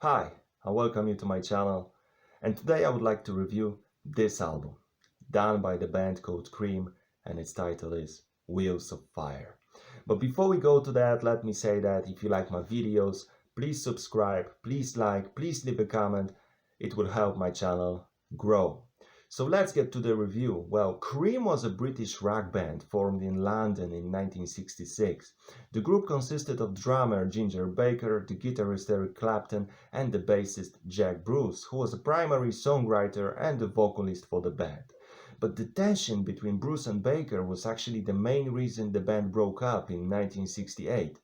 Hi, I welcome you to my channel, and today I would like to review this album, done by the band called Cream, and its title is Wheels of Fire. But before we go to that, let me say that if you like my videos, please subscribe, please like, please leave a comment. It will help my channel grow. So let's get to the review. Well, Cream was a British rock band formed in London in 1966. The group consisted of drummer Ginger Baker, the guitarist Eric Clapton, and the bassist Jack Bruce, who was a primary songwriter and the vocalist for the band. But the tension between Bruce and Baker was actually the main reason the band broke up in 1968.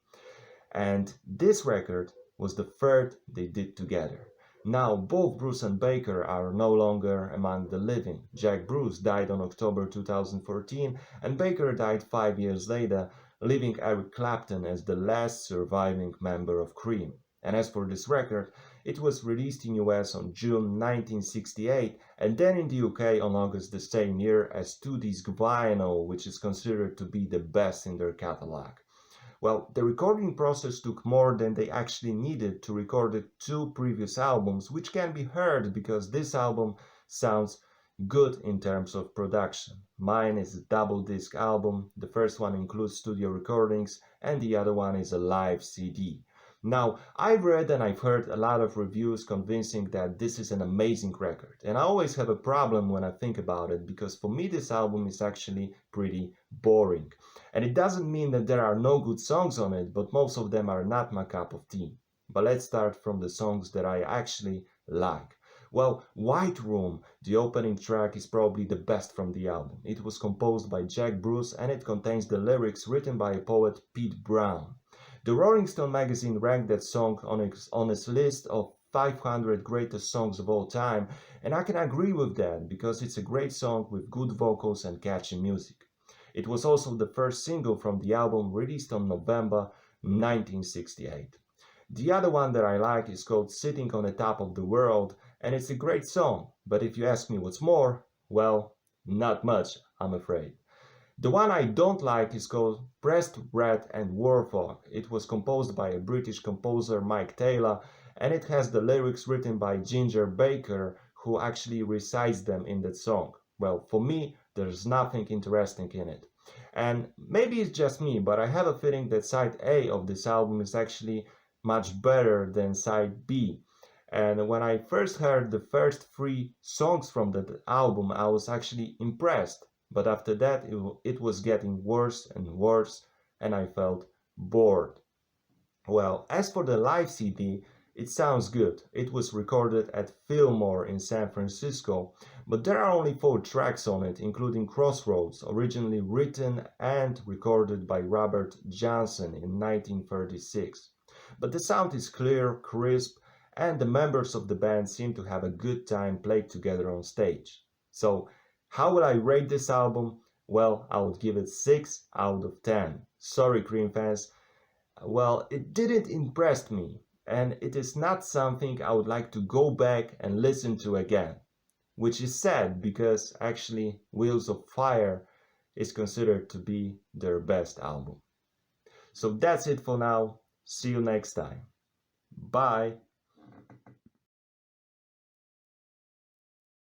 And this record was the third they did together. Now, both Bruce and Baker are no longer among the living. Jack Bruce died on October 2014, and Baker died 5 years later, leaving Eric Clapton as the last surviving member of Cream. And as for this record, it was released in US on June 1968 and then in the UK on August the same year as 2-disc vinyl, which is considered to be the best in their catalog. Well, the recording process took more than they actually needed to record the two previous albums, which can be heard because this album sounds good in terms of production. Mine is a double disc album. The first one includes studio recordings and the other one is a live CD. Now, I've read and I've heard a lot of reviews convincing that this is an amazing record. And I always have a problem when I think about it because for me this album is actually pretty boring. And it doesn't mean that there are no good songs on it, but most of them are not my cup of tea. But let's start from the songs that I actually like. Well, White Room, the opening track, is probably the best from the album. It was composed by Jack Bruce and it contains the lyrics written by poet Pete Brown. The Rolling Stone magazine ranked that song on its list of 500 greatest songs of all time, and I can agree with that because it's a great song with good vocals and catchy music. It was also the first single from the album, released on November 1968. The other one that I like is called Sitting on the Top of the World, and it's a great song, but if you ask me what's more, well, not much, I'm afraid. The one I don't like is called Pressed Red and War Fog. It was composed by a British composer, Mike Taylor, and it has the lyrics written by Ginger Baker, who actually recites them in that song. Well, for me, there's nothing interesting in it. And maybe it's just me, but I have a feeling that side A of this album is actually much better than side B. And when I first heard the first 3 songs from that album, I was actually impressed. But after that, it was getting worse and worse, and I felt bored. Well, as for the live CD, it sounds good. It was recorded at Fillmore in San Francisco, but there are only 4 tracks on it, including Crossroads, originally written and recorded by Robert Johnson in 1936. But the sound is clear, crisp, and the members of the band seem to have a good time playing together on stage. So, how will I rate this album? Well, I would give it 6 out of 10. Sorry, Cream fans. Well, it didn't impress me, and it is not something I would like to go back and listen to again. Which is sad because actually Wheels of Fire is considered to be their best album. So that's it for now. See you next time. Bye.